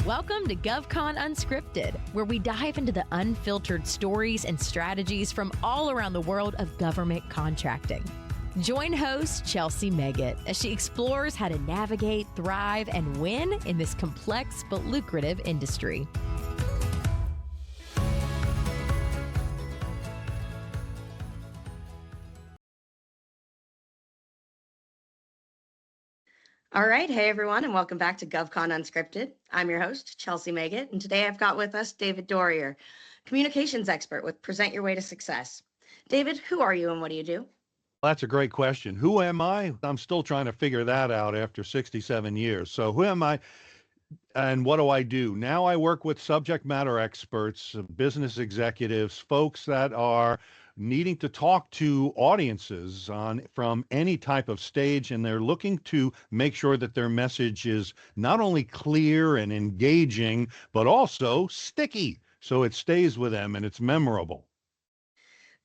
Welcome to GovCon Unscripted, where we dive into the unfiltered stories and strategies from all around the world of government contracting. Join host Chelsea Meggett as she explores how to navigate, thrive, and win in this complex but lucrative industry. All right. Hey, everyone, and welcome back to GovCon Unscripted. I'm your host, Chelsea Meggett, and today I've got with us David Doerrier, communications expert with Present Your Way to Success. David, who are you and what do you do? That's a great question. Who am I? I'm still trying to figure that out after 67 years. So who am I and what do I do? Now I work with subject matter experts, business executives, folks that are needing to talk to audiences from any type of stage, and they're looking to make sure that their message is not only clear and engaging, but also sticky, so it stays with them and it's memorable.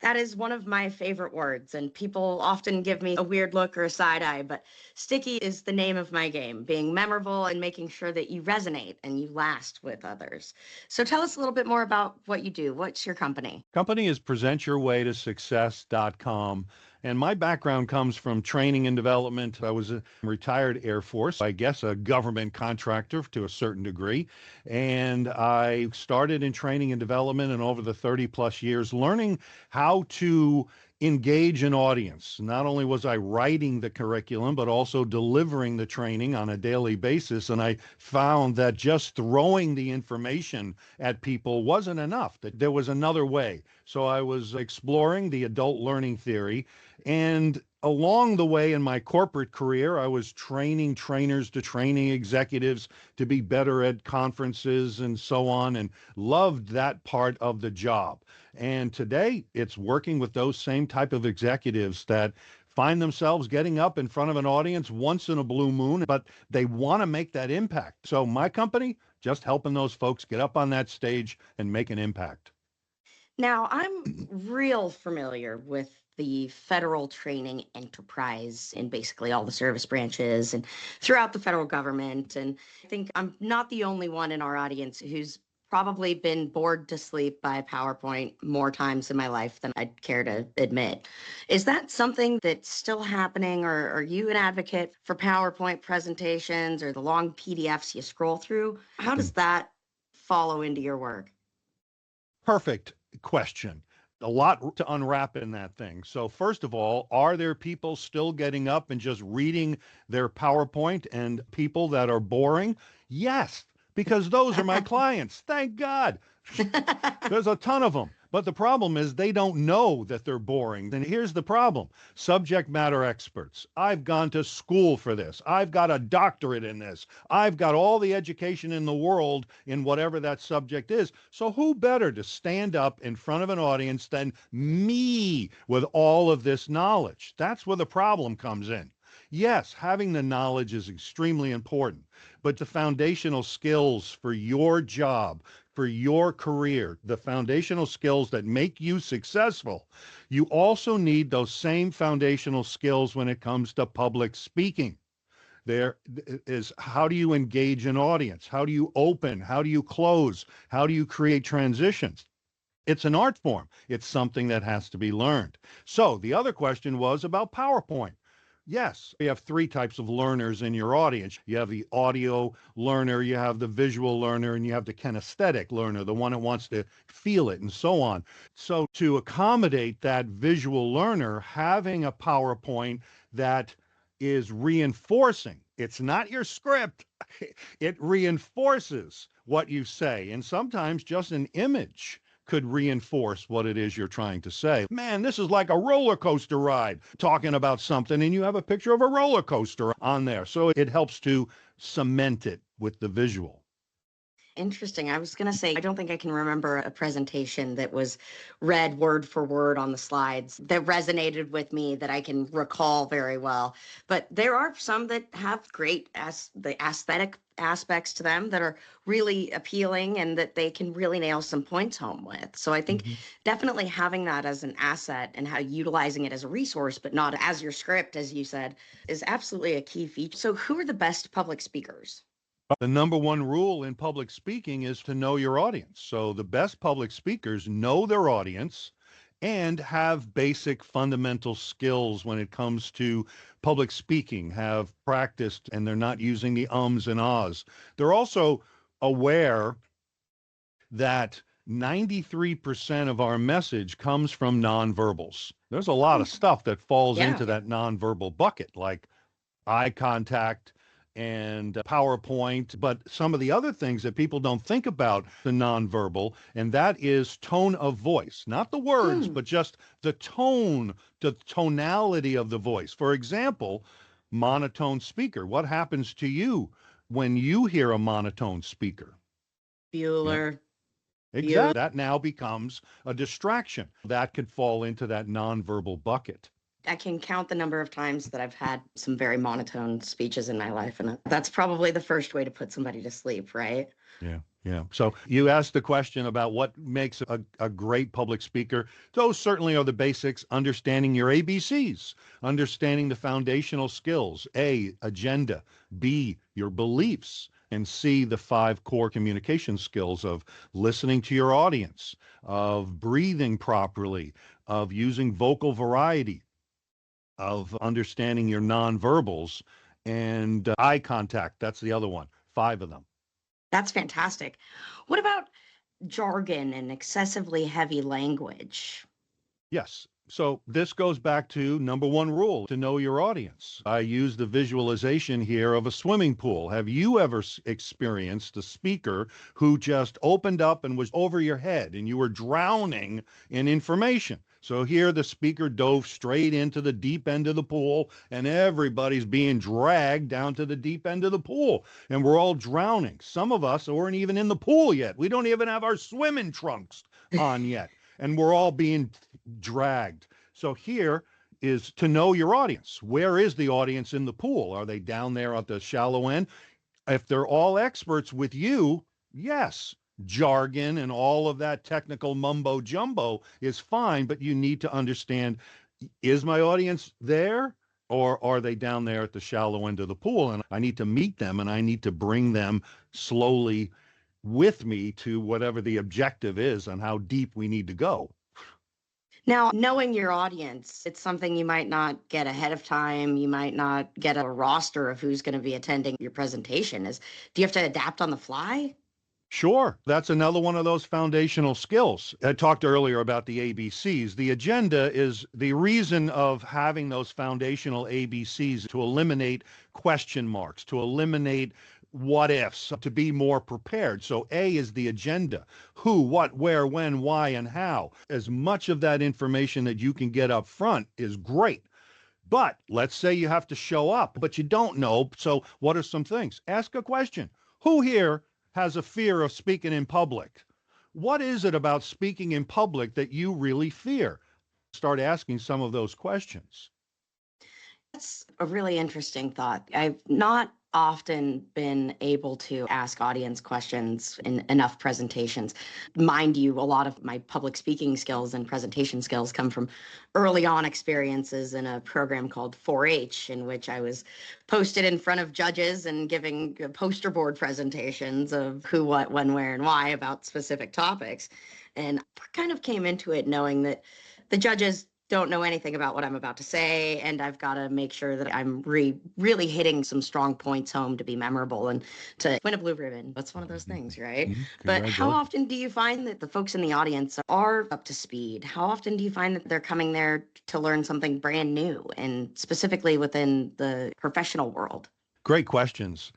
That is one of my favorite words, and people often give me a weird look or a side eye, but sticky is the name of my game, being memorable and making sure that you resonate and you last with others. So tell us a little bit more about what you do. What's your company? Company is presentyourwaytosuccess.com. And my background comes from training and development. I was a retired Air Force, I guess a government contractor to a certain degree. And I started in training and development, and over the 30 plus years, learning how to engage an audience. Not only was I writing the curriculum, but also delivering the training on a daily basis. And I found that just throwing the information at people wasn't enough, that there was another way. So I was exploring the adult learning theory. And along the way in my corporate career, I was training trainers to training executives to be better at conferences and so on, and loved that part of the job. And today it's working with those same type of executives that find themselves getting up in front of an audience once in a blue moon, but they want to make that impact. So my company, just helping those folks get up on that stage and make an impact. Now, I'm real familiar with the federal training enterprise in basically all the service branches and throughout the federal government. And I think I'm not the only one in our audience who's probably been bored to sleep by PowerPoint more times in my life than I'd care to admit. Is that something that's still happening, or are you an advocate for PowerPoint presentations or the long PDFs you scroll through? How does that follow into your work? Perfect question. A lot to unwrap in that thing. So first of all, are there people still getting up and just reading their PowerPoint and people that are boring? Yes, because those are my clients. Thank God. There's a ton of them. But the problem is they don't know that they're boring. And here's the problem. Subject matter experts. I've gone to school for this. I've got a doctorate in this. I've got all the education in the world in whatever that subject is. So who better to stand up in front of an audience than me with all of this knowledge? That's where the problem comes in. Yes, having the knowledge is extremely important, but the foundational skills for your job, for your career, the foundational skills that make you successful, you also need those same foundational skills when it comes to public speaking. There is, how do you engage an audience? How do you open? How do you close? How do you create transitions? It's an art form. It's something that has to be learned. So the other question was about PowerPoint. Yes, you have three types of learners in your audience. You have the audio learner, you have the visual learner, and you have the kinesthetic learner, the one that wants to feel it and so on. So to accommodate that visual learner, having a PowerPoint that is reinforcing, it's not your script, it reinforces what you say. And sometimes just an image could reinforce what it is you're trying to say. Man, this is like a roller coaster ride, talking about something, and you have a picture of a roller coaster on there. So it helps to cement it with the visual. Interesting. I was going to say, I don't think I can remember a presentation that was read word for word on the slides that resonated with me that I can recall very well. But there are some that have great the aesthetic aspects to them that are really appealing and that they can really nail some points home with. So I think definitely having that as an asset and how utilizing it as a resource, but not as your script, as you said, is absolutely a key feature. So who are the best public speakers? The number one rule in public speaking is to know your audience. So the best public speakers know their audience and have basic fundamental skills when it comes to public speaking, have practiced, and they're not using the ums and ahs. They're also aware that 93% of our message comes from nonverbals. There's a lot of stuff that falls Yeah. into that nonverbal bucket, like eye contact and PowerPoint, but some of the other things that people don't think about the nonverbal, and that is tone of voice, not the words, Hmm. but just the tone, the tonality of the voice. For example, monotone speaker. What happens to you when you hear a monotone speaker? Yeah, Bueller. exactly. That now becomes a distraction. That could fall into that nonverbal bucket. I can count the number of times that I've had some very monotone speeches in my life, and that's probably the first way to put somebody to sleep, right? Yeah, yeah. So you asked the question about what makes a great public speaker. Those certainly are the basics, understanding your ABCs, understanding the foundational skills, A, agenda, B, your beliefs, and C, the 5 core communication skills of listening to your audience, of breathing properly, of using vocal variety, of understanding your nonverbals, and eye contact. That's the other one, 5 of them. That's fantastic. What about jargon and excessively heavy language? Yes. So this goes back to number one rule, to know your audience. I use the visualization here of a swimming pool. Have you ever experienced a speaker who just opened up and was over your head and you were drowning in information? So here the speaker dove straight into the deep end of the pool and everybody's being dragged down to the deep end of the pool and we're all drowning. Some of us aren't even in the pool yet. We don't even have our swimming trunks on yet. And we're all being dragged. So here is to know your audience. Where is the audience in the pool? Are they down there at the shallow end? If they're all experts with you, yes, jargon and all of that technical mumbo jumbo is fine, but you need to understand, is my audience there? Or are they down there at the shallow end of the pool? And I need to meet them and I need to bring them slowly with me to whatever the objective is and how deep we need to go. Now, knowing your audience, it's something you might not get ahead of time. You might not get a roster of who's going to be attending your presentation. Do you have to adapt on the fly? Sure. That's another one of those foundational skills. I talked earlier about the ABCs. The agenda is the reason of having those foundational ABCs to eliminate question marks, to eliminate what ifs, to be more prepared. So A is the agenda. Who, what, where, when, why, and how. As much of that information that you can get up front is great. But let's say you have to show up, but you don't know. So what are some things? Ask a question. Who here has a fear of speaking in public? What is it about speaking in public that you really fear? Start asking some of those questions. That's a really interesting thought. I've not often been able to ask audience questions in enough presentations. Mind you, a lot of my public speaking skills and presentation skills come from early on experiences in a program called 4-H, in which I was posted in front of judges and giving poster board presentations of who, what, when, where, and why about specific topics. And I kind of came into it knowing that the judges don't know anything about what I'm about to say, and I've got to make sure that I'm really hitting some strong points home to be memorable and to win a blue ribbon. That's one of those things, right? Mm-hmm. But how often do you find that the folks in the audience are up to speed? How often do you find that they're coming there to learn something brand new, and specifically within the professional world? Great questions.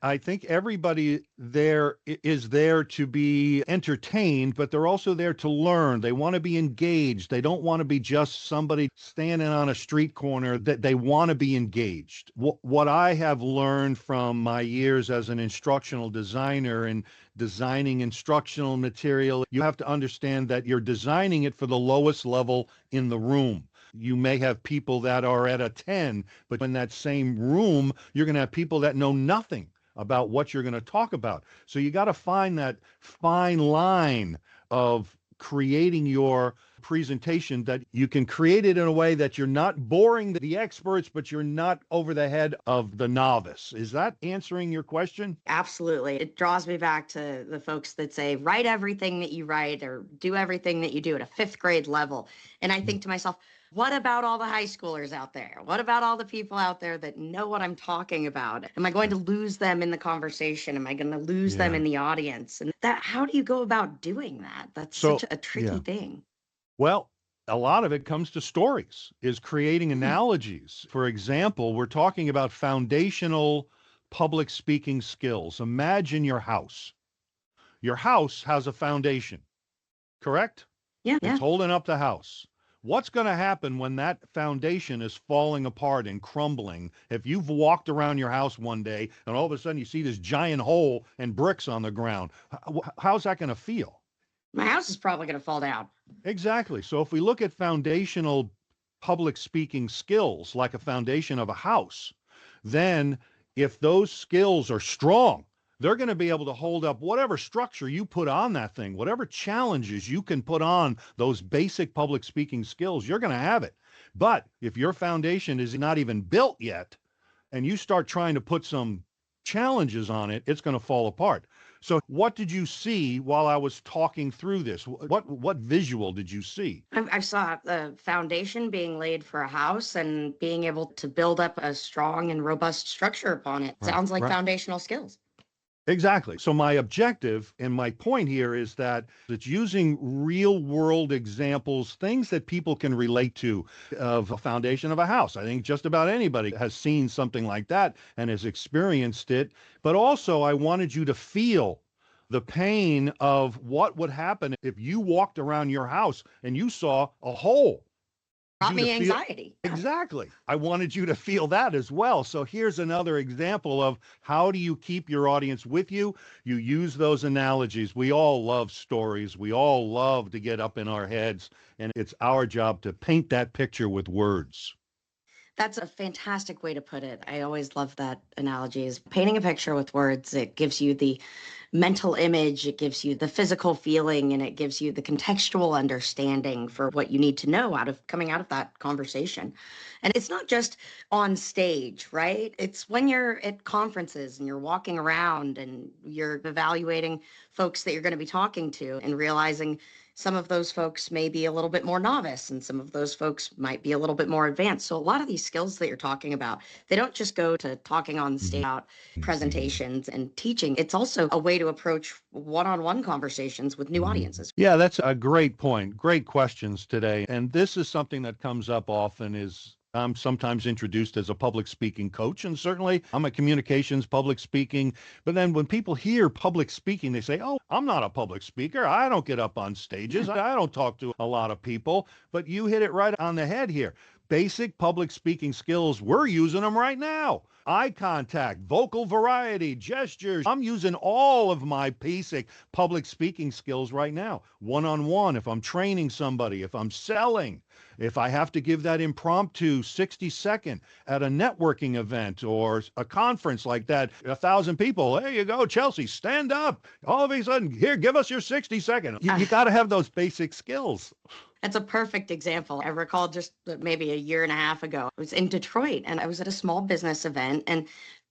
I think everybody there is there to be entertained, but they're also there to learn. They want to be engaged. They don't want to be just somebody standing on a street corner. That they want to be engaged. What I have learned from my years as an instructional designer and designing instructional material, you have to understand that you're designing it for the lowest level in the room. You may have people that are at a 10, but in that same room, you're going to have people that know nothing about what you're going to talk about. So you got to find that fine line of creating your presentation, that you can create it in a way that you're not boring the experts, but you're not over the head of the novice. Is that answering your question? Absolutely. It draws me back to the folks that say, write everything that you write or do everything that you do at a fifth grade level. And I think to myself, what about all the high schoolers out there? What about all the people out there that know what I'm talking about? Am I going to lose them in the conversation? Am I going to lose them in the audience? And that, how do you go about doing that? That's So, such a tricky thing. well, a lot of it comes to stories, is creating analogies. For example, we're talking about foundational public speaking skills. Imagine your house. Your house has a foundation, correct? Yeah. It's holding up the house. What's going to happen when that foundation is falling apart and crumbling? If you've walked around your house one day and all of a sudden you see this giant hole and bricks on the ground, how's that going to feel? My house is probably going to fall down. Exactly. So if we look at foundational public speaking skills like a foundation of a house, then if those skills are strong, they're going to be able to hold up whatever structure you put on that thing, whatever challenges you can put on those basic public speaking skills, you're going to have it. But if your foundation is not even built yet and you start trying to put some challenges on it, it's going to fall apart. So what did you see while I was talking through this? What visual did you see? I saw the foundation being laid for a house and being able to build up a strong and robust structure upon it. Sounds like foundational skills. Exactly. So my objective and my point here is that it's using real world examples, things that people can relate to of a foundation of a house. I think just about anybody has seen something like that and has experienced it. But also I wanted you to feel the pain of what would happen if you walked around your house and you saw a hole. Brought me anxiety. Exactly. I wanted you to feel that as well. So here's another example of how do you keep your audience with you? You use those analogies. We all love stories. We all love to get up in our heads, and it's our job to paint that picture with words. That's a fantastic way to put it. I always love that analogy, is painting a picture with words. It gives you the mental image, it gives you the physical feeling, and it gives you the contextual understanding for what you need to know coming out of that conversation. And it's not just on stage, right? It's when you're at conferences and you're walking around and you're evaluating folks that you're going to be talking to and realizing some of those folks may be a little bit more novice and some of those folks might be a little bit more advanced. So a lot of these skills that you're talking about, they don't just go to talking on stage about presentations and teaching. It's also a way to approach one-on-one conversations with new audiences. Yeah, that's a great point. Great questions today. And this is something that comes up often. Is I'm sometimes introduced as a public speaking coach, and certainly I'm a communications public speaking. But then when people hear public speaking, they say, oh, I'm not a public speaker. I don't get up on stages. I don't talk to a lot of people. But you hit it right on the head here. Basic public speaking skills, we're using them right now. Eye contact, vocal variety, gestures. I'm using all of my basic public speaking skills right now. One-on-one, if I'm training somebody, if I'm selling, if I have to give that impromptu 60-second at a networking event or a conference like that, 1,000 people, there you go, Chelsea, stand up. All of a sudden, here, give us your 60-second. You got to have those basic skills. That's a perfect example. I recall just maybe a year and a half ago, I was in Detroit and I was at a small business event and a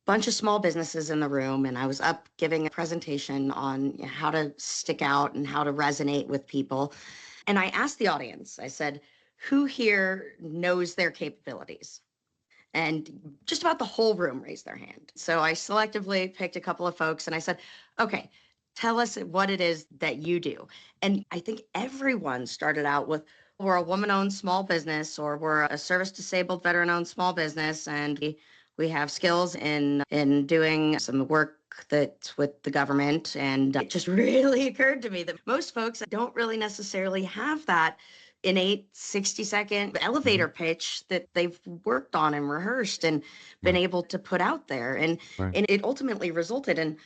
bunch of small businesses in the room. And I was up giving a presentation on how to stick out and how to resonate with people. And I asked the audience, I said, who here knows their capabilities? And just about the whole room raised their hand. So I selectively picked a couple of folks and I said, okay, tell us what it is that you do. And I think everyone started out with, we're a woman-owned small business, or we're a service-disabled veteran-owned small business, and we have skills in doing some work that's with the government. And it just really occurred to me that most folks don't really necessarily have that innate 60-second elevator pitch that they've worked on and rehearsed and been able to put out there. And it ultimately resulted in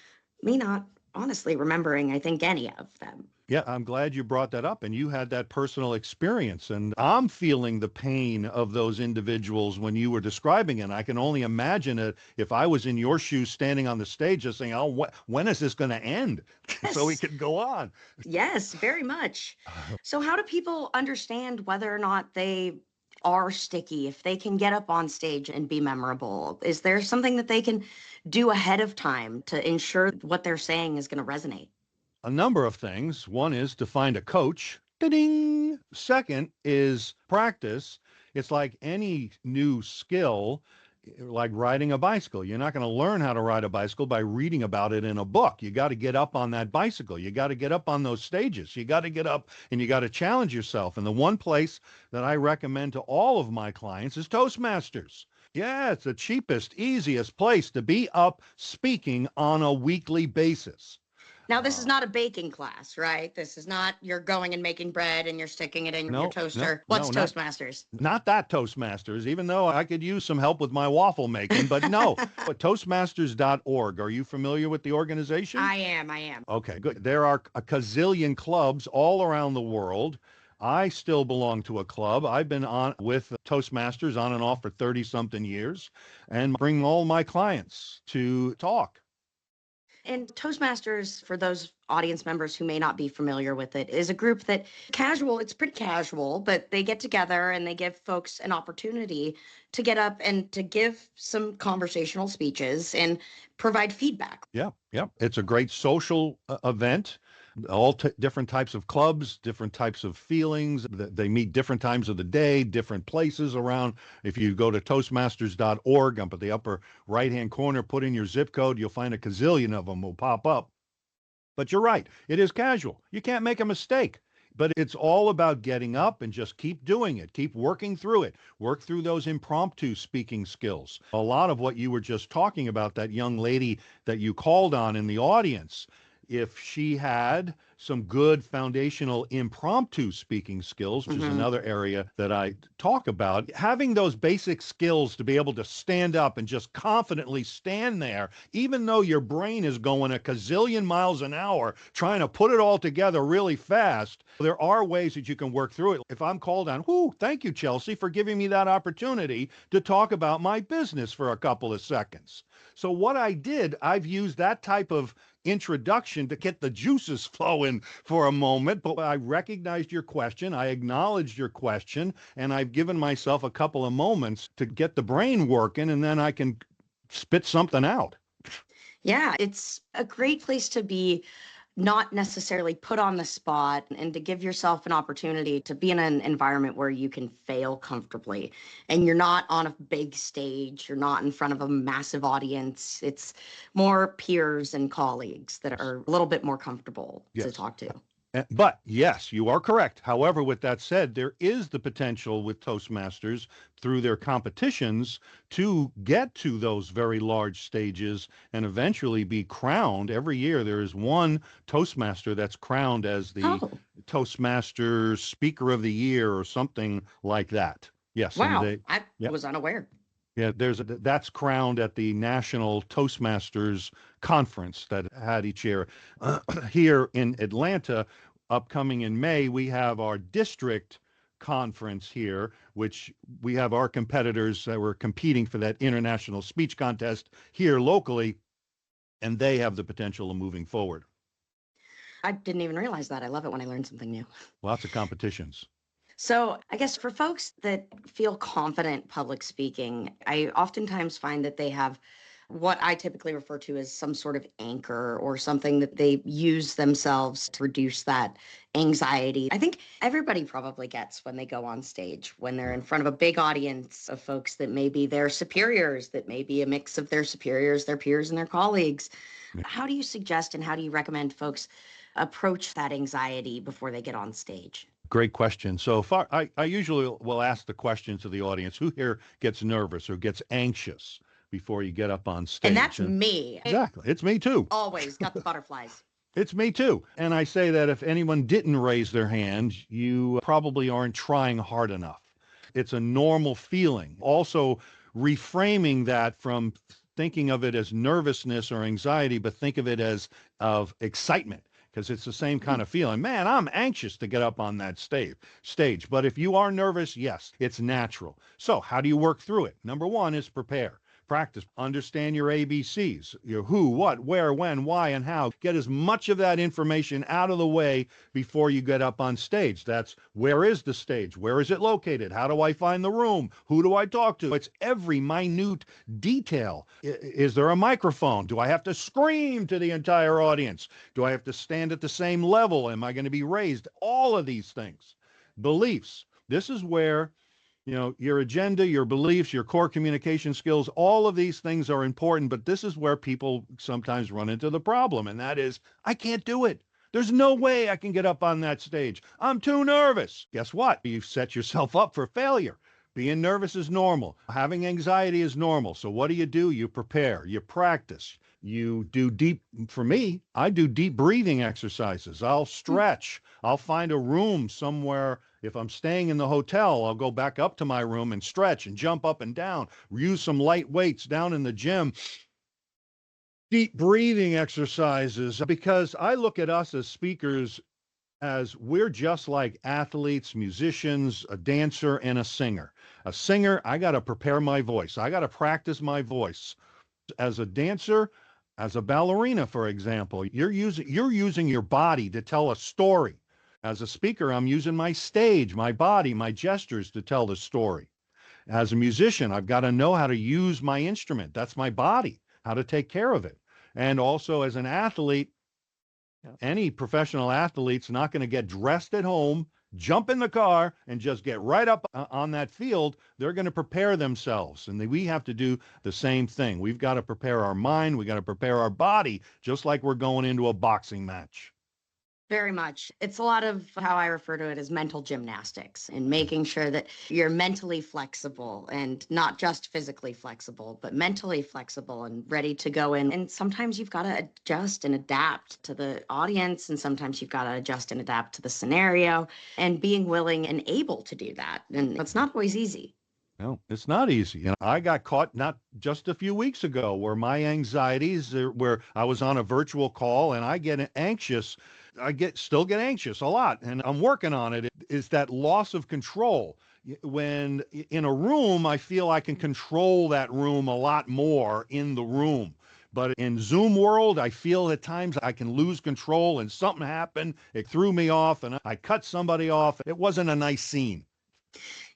me not honestly remembering, I think, any of them. Yeah, I'm glad you brought that up and you had that personal experience. And I'm feeling the pain of those individuals when you were describing it. And I can only imagine it if I was in your shoes standing on the stage just saying, oh, when is this going to end? So we Yes. can go on. Yes, very much. So, how do people understand whether or not they are sticky, if they can get up on stage and be memorable? Is there something that they can do ahead of time to ensure what they're saying is going to resonate? A number of things. One is to find a coach. Ding. Second is practice. It's like any new skill, like riding a bicycle. You're not going to learn how to ride a bicycle by reading about it in a book. You got to get up on that bicycle. You got to get up on those stages. You got to get up and you got to challenge yourself. And the one place that I recommend to all of my clients is Toastmasters. Yeah, it's the cheapest, easiest place to be up speaking on a weekly basis. Now, this is not a baking class, right? This is not you're going and making bread and you're sticking it in your No, toaster. no, What's not Toastmasters? not that Toastmasters, even though I could use some help with my waffle making, but no. But Toastmasters.org. Are you familiar with the organization? I am. Okay, good. There are a gazillion clubs all around the world. I still belong to a club. I've been on with Toastmasters on and off for 30 something years and bring all my clients to talk. And Toastmasters, for those audience members who may not be familiar with it, is a group that it's pretty casual, but they get together and they give folks an opportunity to get up and to give some conversational speeches and provide feedback. Yeah, yeah. It's a great social event. All different types of clubs, different types of feelings. They meet different times of the day, different places around. If you go to Toastmasters.org, up at the upper right-hand corner, put in your zip code, you'll find a gazillion of them will pop up. But you're right. It is casual. You can't make a mistake. But it's all about getting up and just keep doing it. Keep working through it. Work through those impromptu speaking skills. A lot of what you were just talking about, that young lady that you called on in the audience, if she had some good foundational impromptu speaking skills, which is another area that I talk about, having those basic skills to be able to stand up and just confidently stand there, even though your brain is going a gazillion miles an hour, trying to put it all together really fast, there are ways that you can work through it. If I'm called on, thank you, Chelsea, for giving me that opportunity to talk about my business for a couple of seconds. So what I did, I've used that type of introduction to get the juices flowing for a moment, but I recognized your question, I acknowledged your question, and I've given myself a couple of moments to get the brain working, and then I can spit something out. Yeah, it's a great place to be, not necessarily put on the spot, and to give yourself an opportunity to be in an environment where you can fail comfortably and you're not on a big stage, you're not in front of a massive audience. It's more peers and colleagues that are a little bit more comfortable to Yes. talk to. But yes, you are correct. However, with that said, there is the potential with Toastmasters through their competitions to get to those very large stages and eventually be crowned. Every year there is one Toastmaster that's crowned as the Oh, Toastmaster Speaker of the Year or something like that. Yes, and wow. I yeah, was unaware. yeah, that's crowned at the National Toastmasters Conference that had each year. Here in Atlanta, upcoming in May, we have our district conference here, which we have our competitors that were competing for that international speech contest here locally, and they have the potential of moving forward. I didn't even realize that. I love it when I learn something new. Lots of competitions. So, I guess for folks that feel confident public speaking, I oftentimes find that they have what I typically refer to as some sort of anchor or something that they use themselves to reduce that anxiety. I think everybody probably gets when they go on stage, when they're in front of a big audience of folks that may be their superiors, that may be a mix of their superiors, their peers, and their colleagues. How do you suggest and how do you recommend folks approach that anxiety before they get on stage? Great question. So far, I usually will ask the question to the audience, who here gets nervous or gets anxious before you get up on stage? And that's me. Exactly. It's me too. Always got the butterflies. It's me too. And I say that if anyone didn't raise their hand, you probably aren't trying hard enough. It's a normal feeling. Also, reframing that from thinking of it as nervousness or anxiety, but think of it as of excitement, because it's the same kind of feeling. Man, I'm anxious to get up on that stage. But if you are nervous, yes, it's natural. So how do you work through it? Number one is prepare. Practice, understand your ABCs, your who, what, where, when, why, and how. Get as much of that information out of the way before you get up on stage. That's where is the stage? Where is it located? How do I find the room? Who do I talk to? It's every minute detail. Is there a microphone? Do I have to scream to the entire audience? Do I have to stand at the same level? Am I going to be raised? All of these things. Beliefs. This is where your agenda, your beliefs, your core communication skills, all of these things are important, but this is where people sometimes run into the problem, and that is, I can't do it. There's no way I can get up on that stage. I'm too nervous. Guess what? You've set yourself up for failure. Being nervous is normal. Having anxiety is normal. So what do? You prepare, you practice, you do for me, I do deep breathing exercises. I'll stretch. I'll find a room somewhere. If I'm staying in the hotel, I'll go back up to my room and stretch and jump up and down, use some light weights down in the gym. Deep breathing exercises, because I look at us as speakers as we're just like athletes, musicians, a dancer, and a singer. A singer, I got to prepare my voice. I got to practice my voice. As a dancer, as a ballerina, for example, you're using your body to tell a story. As a speaker, I'm using my stage, my body, my gestures to tell the story. As a musician, I've got to know how to use my instrument. That's my body, how to take care of it. And also as an athlete, any professional athlete's not going to get dressed at home, jump in the car, and just get right up on that field. They're going to prepare themselves. And we have to do the same thing. We've got to prepare our mind. We got to prepare our body, just like we're going into a boxing match. Very much. It's a lot of how I refer to it as mental gymnastics and making sure that you're mentally flexible and not just physically flexible, but mentally flexible and ready to go in. And sometimes you've got to adjust and adapt to the audience, and sometimes you've got to adjust and adapt to the scenario, and being willing and able to do that. And it's not always easy. No, it's not easy. And I got caught not just a few weeks ago where my anxieties, where I was on a virtual call and I get anxious. Still get anxious a lot, and I'm working on it. Is that loss of control. When in a room, I feel I can control that room a lot more in the room. But in Zoom world, I feel at times I can lose control and something happened. It threw me off and I cut somebody off. It wasn't a nice scene.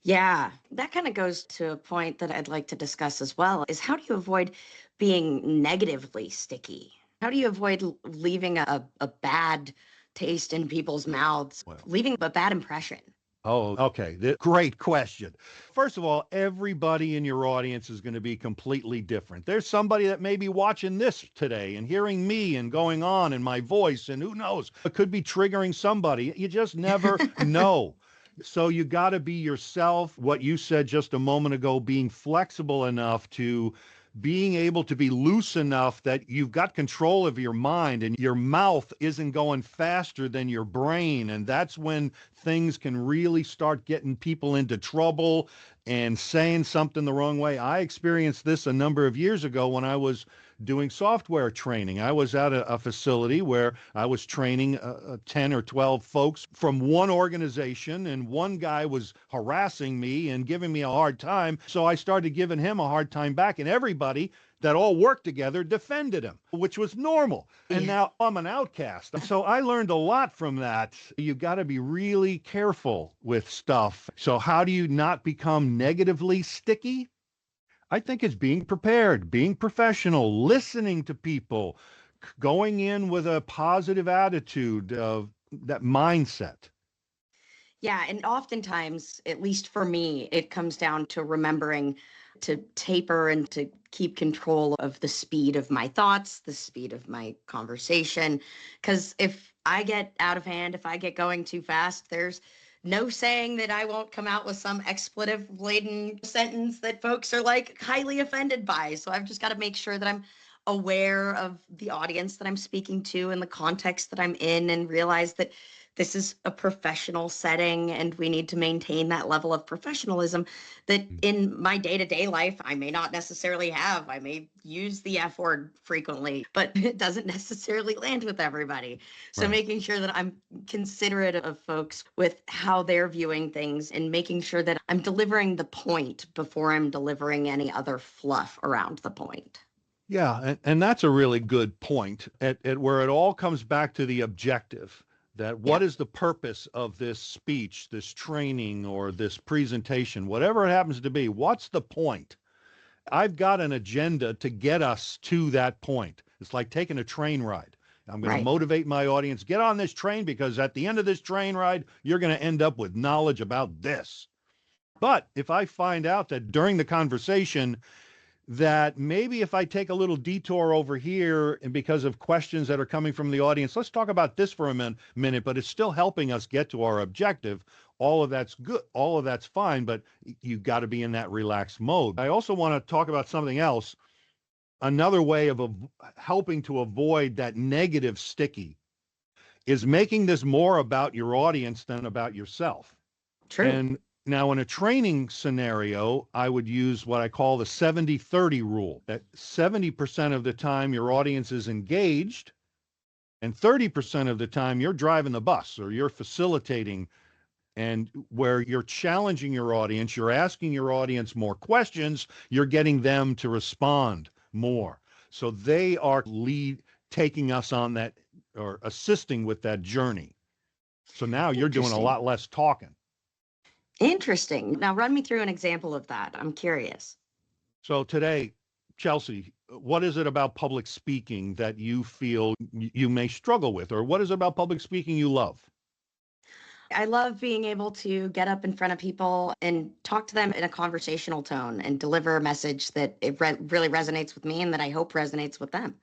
Yeah, that kind of goes to a point that I'd like to discuss as well, is how do you avoid being negatively sticky? How do you avoid leaving a bad taste in people's mouths, leaving a bad impression? Oh, okay. Great question. First of all, everybody in your audience is going to be completely different. There's somebody that may be watching this today and hearing me and going on and my voice, and who knows, it could be triggering somebody. You just never know. So you got to be yourself. What you said just a moment ago, being flexible enough to being able to be loose enough that you've got control of your mind and your mouth isn't going faster than your brain. And that's when things can really start getting people into trouble and saying something the wrong way. I experienced this a number of years ago when I was doing software training. I was at a facility where I was training 10 or 12 folks from one organization, and one guy was harassing me and giving me a hard time. So I started giving him a hard time back, and everybody that all worked together defended him, which was normal. And now I'm an outcast. So I learned a lot from that. You've got to be really careful with stuff. So how do you not become negatively sticky? I think it's being prepared, being professional, listening to people, going in with a positive attitude of that mindset. Yeah, and oftentimes, at least for me, it comes down to remembering to taper and to keep control of the speed of my thoughts, the speed of my conversation. Because if I get out of hand, if I get going too fast, there's no saying that I won't come out with some expletive-laden sentence that folks are like highly offended by. So I've just got to make sure that I'm aware of the audience that I'm speaking to and the context that I'm in, and realize that this is a professional setting and we need to maintain that level of professionalism that in my day-to-day life I may not necessarily have. I may use the F word frequently, but it doesn't necessarily land with everybody. So Right. making sure that I'm considerate of folks with how they're viewing things and making sure that I'm delivering the point before I'm delivering any other fluff around the point. Yeah, and that's a really good point at where it all comes back to the objective, that Yeah. what is the purpose of this speech, this training, or this presentation, whatever it happens to be, what's the point? I've got an agenda to get us to that point. It's like taking a train ride. I'm going to Right. motivate my audience, get on this train because at the end of this train ride, you're going to end up with knowledge about this. But if I find out that during the conversation, that maybe if I take a little detour over here and because of questions that are coming from the audience, let's talk about this for a minute, but it's still helping us get to our objective. All of that's good. All of that's fine, but you got to be in that relaxed mode. I also want to talk about something else. Another way of helping to avoid that negative sticky is making this more about your audience than about yourself. True. And now in a training scenario, I would use what I call the 70-30 rule, that 70% of the time your audience is engaged and 30% of the time you're driving the bus or you're facilitating, and where you're challenging your audience, you're asking your audience more questions, you're getting them to respond more. So they are taking us on that or assisting with that journey. So now you're doing a Interesting. lot less talking. Interesting. Now run me through an example of that. I'm curious. So today, Chelsea, what is it about public speaking that you feel you may struggle with, or what is it about public speaking you love? I love being able to get up in front of people and talk to them in a conversational tone and deliver a message that it really resonates with me and that I hope resonates with them.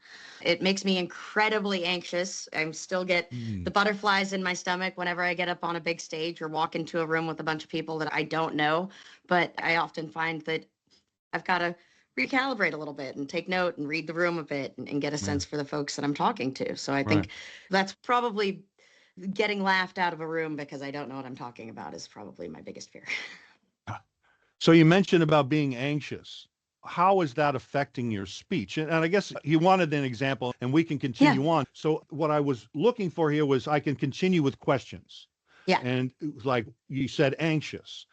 It makes me incredibly anxious. I still get the butterflies in my stomach whenever I get up on a big stage or walk into a room with a bunch of people that I don't know. But I often find that I've got to recalibrate a little bit and take note and read the room a bit and get a Yeah, sense for the folks that I'm talking to. So I right. think that's probably getting laughed out of a room because I don't know what I'm talking about is probably my biggest fear. So you mentioned about being anxious. How is that affecting your speech? And I guess you wanted an example and we can Yeah. continue on. So what I was looking for here was I can continue with questions. Yeah. And it was like you said, anxious.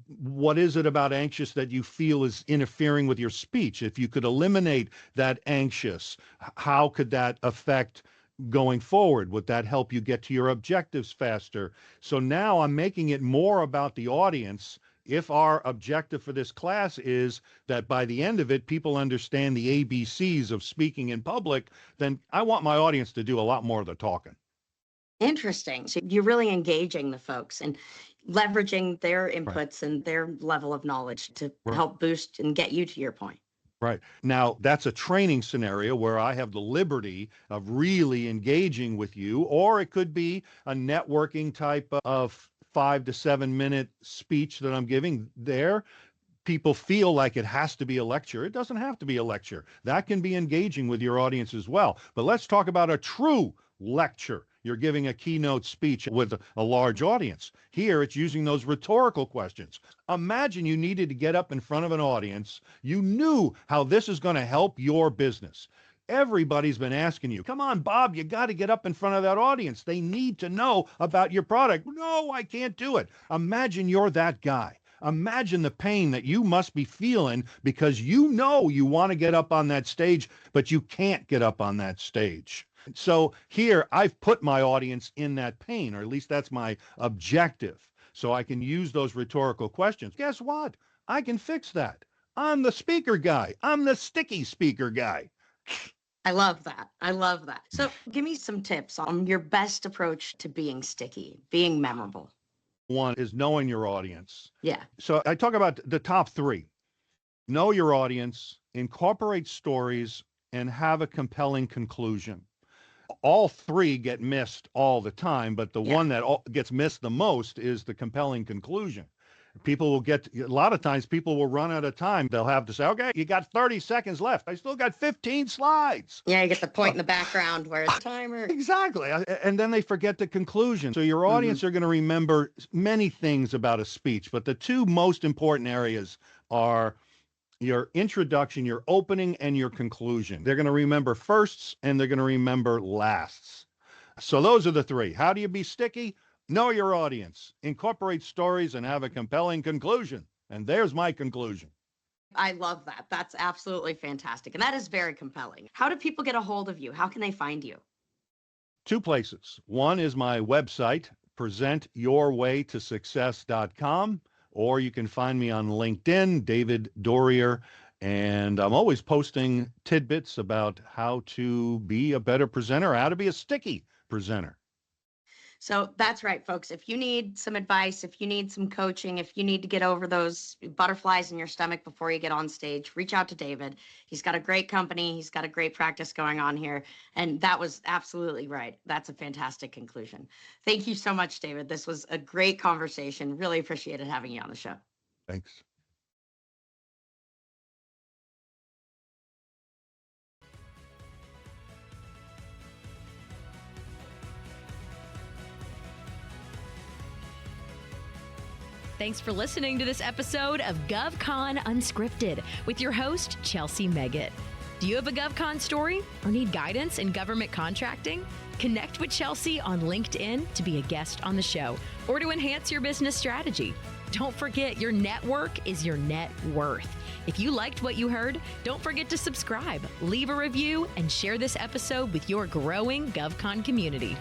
What is it about anxious that you feel is interfering with your speech? If you could eliminate that anxious, how could that affect going forward? Would that help you get to your objectives faster? So now I'm making it more about the audience. If our objective for this class is that by the end of it, people understand the ABCs of speaking in public, then I want my audience to do a lot more of the talking. Interesting. So you're really engaging the folks and leveraging their Right. inputs and their level of knowledge to Right. help boost and get you to your point. Right. Now, that's a training scenario where I have the liberty of really engaging with you, or it could be a networking type of 5 to 7 minute speech that I'm giving there. People feel like it has to be a lecture. It doesn't have to be a lecture. That can be engaging with your audience as well. But let's talk about a true lecture. You're giving a keynote speech with a large audience. Here, it's using those rhetorical questions. Imagine you needed to get up in front of an audience. You knew how this is going to help your business. Everybody's been asking you, come on, Bob, you got to get up in front of that audience. They need to know about your product. No, I can't do it. Imagine you're that guy. Imagine the pain that you must be feeling because you know you want to get up on that stage, but you can't get up on that stage. So here I've put my audience in that pain, or at least that's my objective. So I can use those rhetorical questions. Guess what? I can fix that. I'm the speaker guy. I'm the sticky speaker guy. I love that. I love that. So give me some tips on your best approach to being sticky, being memorable. One is knowing your audience. Yeah. So I talk about the top three. Know your audience, incorporate stories, and have a compelling conclusion. All three get missed all the time, but the Yeah. one that gets missed the most is the compelling conclusion. People will get, a lot of times people will run out of time. They'll have to say, okay, you got 30 seconds left. I still got 15 slides. Yeah, you get the point in the background where it's a timer. Exactly. And then they forget the conclusion. So your audience are going to remember many things about a speech, but the two most important areas are your introduction, your opening, and your conclusion. They're going to remember firsts and they're going to remember lasts. So those are the three. How do you be sticky? Know your audience, incorporate stories, and have a compelling conclusion. And there's my conclusion. I love that. That's absolutely fantastic. And that is very compelling. How do people get a hold of you? How can they find you? Two places. One is my website, presentyourwaytosuccess.com, or you can find me on LinkedIn, David Doerrier. And I'm always posting tidbits about how to be a better presenter, how to be a sticky presenter. So that's right, folks. If you need some advice, if you need some coaching, if you need to get over those butterflies in your stomach before you get on stage, reach out to David. He's got a great company. He's got a great practice going on here. And that was absolutely right. That's a fantastic conclusion. Thank you so much, David. This was a great conversation. Really appreciated having you on the show. Thanks. Thanks for listening to this episode of GovCon Unscripted with your host, Chelsea Meggett. Do you have a GovCon story or need guidance in government contracting? Connect with Chelsea on LinkedIn to be a guest on the show or to enhance your business strategy. Don't forget, your network is your net worth. If you liked what you heard, don't forget to subscribe, leave a review, and share this episode with your growing GovCon community.